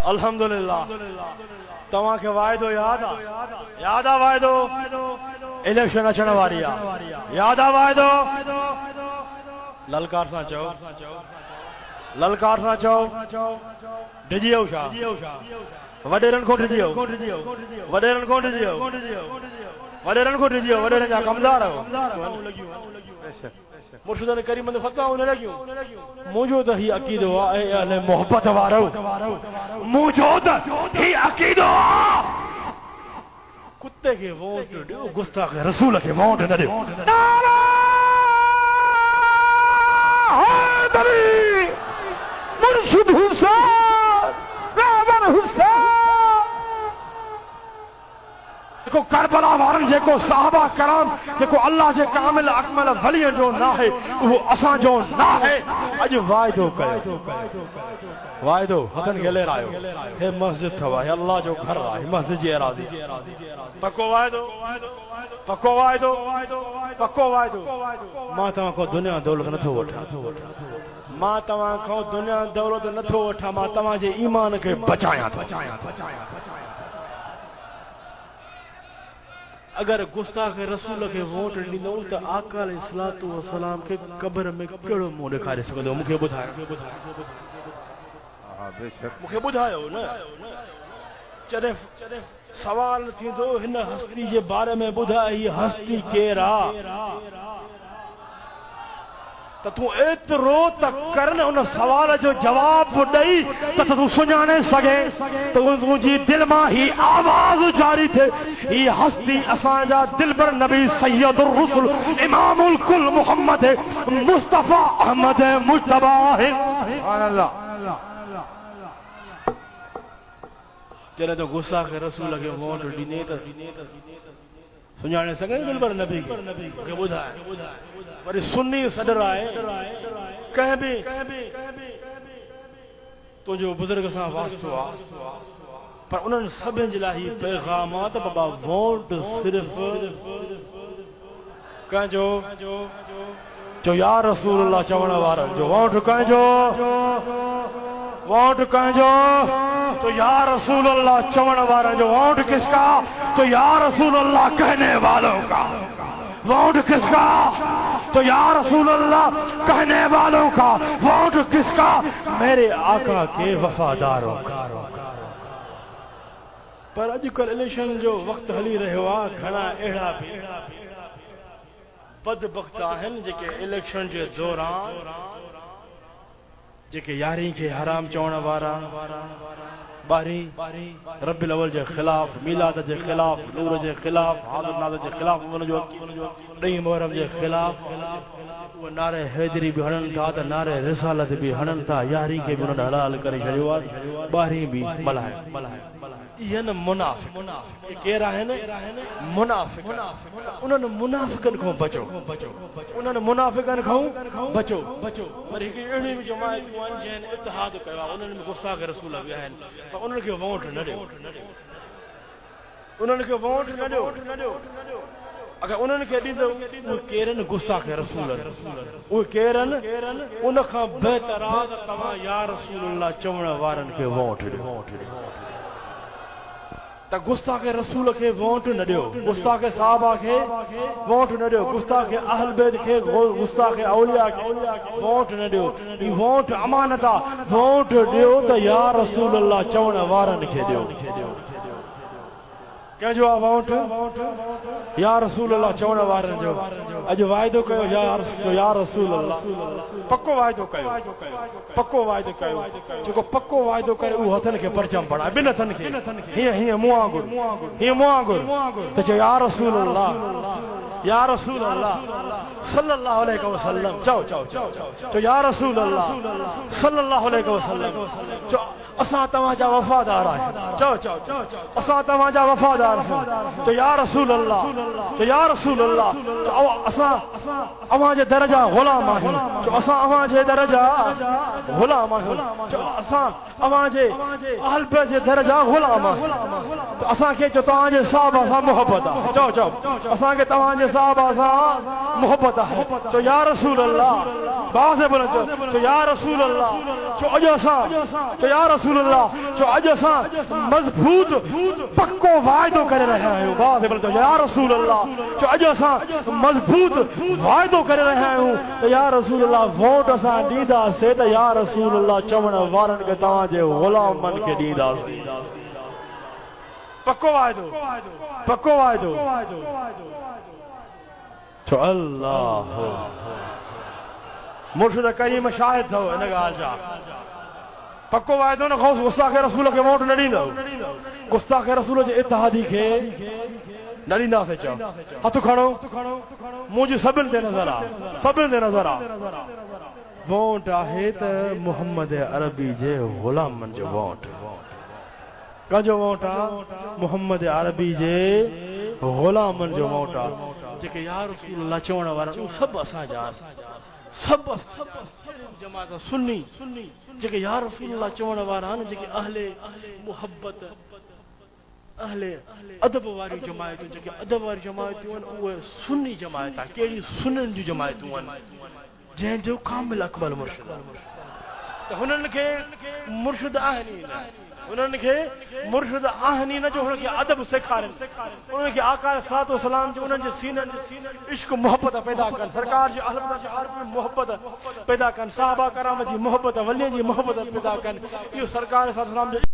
अल्हम्दुलिल्लाह तव्हां खे वाइदो याद आ वाइदो इलेक्शन अचण वारी आहे याद आ वाइदो ललकार सां चओ डिजी वियो छा वॾेरनि खां डिजी वियो वॾेरनि जा कमदार मुर्शिद करीम ने फतवा न लगियो मुझो त ही अकीदो आहे अले मोहब्बत वारो मुझो त ही अकीदो कुत्ते के वोट ॾियो गुस्ताख रसूल के वोट न ॾियो मुर्शिद हुसैन रावण हुसैन को करबला वारन जेको साहबा कराम जेको अल्लाह जे कामिल अकमल वलियन जो ना है वो असा जो ना है अज वाइदो कयो वाइदो हथन गेले रायो हे मस्जिद थवा हे अल्लाह जो घर आहे मस्जिद जी एराज़ी पक्को वाइदो मां तव्हां को दुनिया दौलत नथो वठां मां तव्हां को दुनिया दौलत नथो वठां मां तव्हां जे ईमान के बचाया अगर गुस्ताख रसूल के वोट ॾींदो त आका अलैहिस्सलातु वस्सलाम के कब्र में कहिड़ो मुंहुं ॾेखारे सघंदो मूंखे ॿुधायो न जॾहिं सवाल थींदो हिन हस्ती जे बारे में ॿुधाए हीअ हस्ती केर आहे त तूं एतिरो त कर न उन सवाल जो जवाब ॾेई त तूं सुञाणे सघे त तुंहिंजी दिलि मां ही आवाज़ जारी थिए ही हस्ती असांजा दिलबर नबी सैयदुर रसूल इमामुल कुल मुहम्मद मुस्तफा अहमद मुज्तबा है सुभान अल्लाह जॾहिं तो गुस्सा के रसूल खे वोट ॾिने त सुञाणे सघे दिलबर नबी खे ॿुधाए वरी सुन्नी सदर आहे कंहिं बि तुंहिंजो बुज़ुर्ग सां वास्तो आहे पर उन्हनि सभिनि जे लाइ ही पैगाम आहे त बाबा वोट सिर्फ़ कंहिंजो जो या रसूल अल्लाह चवण वारनि जो वोट कंहिंजो तो या रसूल अल्लाह चवण वारनि जो वोट किसका तो या रसूल अल्लाह कहने वालों का वोट किसका तो या रसूल अल्लाह कहने वालों का वोट किसका मेरे आका के वफादारों का पर अॼुकल्ह इलेक्शन जो वक्त हली रहियो आहे घणा अहिड़ा बि बदबख्त आहिनि जेके इलेक्शन जे दौरान जेके यारी के हराम चवण वारा बारी रब्बिल अव्वल जे खिलाफ मिलाद जे खिलाफ नूर जे खिलाफ हाज़िर नाज़र जे खिलाफ उनजो ॾहीं मुहर्रम जे खिलाफ वो नारे हैदरी भी हणन था त नारे रिसालत भी हणन था यारी के भी उन्होंने हलाल करे छॾियो आहे ॿारहीं भी मल्हाए ये न मुनाफिक केर आहिनि मुनाफिक उन्हनि मुनाफिकनि खां बचो उन्हनि मुनाफिकनि खां बचो वरी हिकु अहिड़ी बि जमायतूं आहिनि जंहिं इतिहाद कयो आहे उन्हनि में गुस्ताख रसूल बि आहिनि पर उन्हनि खे वोट न ॾियो अगर उन्हनि खे ॾींदो उहे केरनि गुस्ताख रसूल उहे केरनि उन खां बहितर आहे त तव्हां या रसूल अल्लाह चवण वारनि खे वोट ॾियो त गुस्ताख रसूल के वोट न ॾियो गुस्ताख साहबा के वोट न ॾियो गुस्ताख अहल बैत के गुस्ताख औलिया के वोट न ॾियो ई वोट अमानत आहे वोट ॾियो त या रसूल अल्लाह चवण वारनि खे ॾियो कंहिंजो आहे वोट या रसूल अल्लाह चवण वारनि जो अॼु वाइदो कयो या रसूल अल्लाह पक्को वाइदो कयो जेको पक्को वाइदो करे उहो हथनि खे परचम पढ़ाए ॿिनि हथनि खे हीअं मुंहुं वांगुरु त चयो या रसूल अल्लाह सल्लल्लाहु अलैहि वसल्लम चओ या रसूल अल्लाह सल्लल्लाहु अलैहि वसल्लम चओ असां तव्हांजा वफ़ादार आहियूं चओ असां तव्हांजा वफ़ादार आहियूं तो या रसूल अल्लाह असां अव्हांजे दर जा ग़ुलाम आहियूं चओ असां अव्हांजे दर जा ग़ुलाम आहियूं चओ असां अव्हांजे अहल बैत जे दर जा ग़ुलाम आहियूं तो असांखे चओ तव्हांजे साहबा सां मोहब्बत आहे चओ असांखे तव्हांजे साहबा सां मोहब्बत आहे चओ या रसूल अल्लाह बाज़ बोलो चओ या रसूल अल्लाह चओ अॼु असां चओ या रसूल रसूल अल्लाह जो अज असां मजबूत पक्को वायदो करे रहिया आहियूं बात बोल तो या रसूल अल्लाह जो अज असां मजबूत वायदो करे रहिया आहियूं तो या रसूल अल्लाह वोट असां ॾींदासीं त या रसूल अल्लाह चवण वारनि खे तव्हांजे ग़ुलामनि खे ॾींदासीं पक्को वायदो पक्को वायदो तो अल्लाह मुर्शिद करीम शाहिद थो इन ॻाल्हि जा पक्को वायदो न खौस गुस्ताख रसूल खे वोट न ॾींदो गुस्ताख रसूल जे इत्तेहादी खे न ॾींदासीं चओ हथ खणो मुंहिंजी सभिनि ते नज़र आहे सभिनि ते नज़र आहे वोट आहे त मोहम्मद अरबी जे ग़ुलामनि जो वोट कंहिंजो वोट आहे मोहम्मद अरबी जे ग़ुलामनि जो वोट आहे जेके या रसूल अल्लाह चवण वारा सभु असांजा सब जमात सुन्नी जेके या रसूल अल्लाह चवण वारा आहिनि जेके अहले मुहब्बत अहले अदब वारी जमायतूं जेके अदब वारी जमायतूं आहिनि उहे सुन्नी जमायत आहे कहिड़ी सुन्ननि जूं जमायतूं आहिनि जंहिंजो कामिल अकमल मुर्शिद त हुननि खे मुर्शिद आहिनि ई न उन्हनि खे मुर्शिद आहिनि न जो हुनखे अदब सेखारनि उन्हनि खे आका सलातो सलाम जो उन्हनि जे सीननि इश्क मोहब्बत पैदा कनि सरकार जे अहल मोहब्बत पैदा कनि साहबा कराम जी मोहब्बत वलियनि जी मोहब्बत पैदा कनि इहो सरकार सलाम जो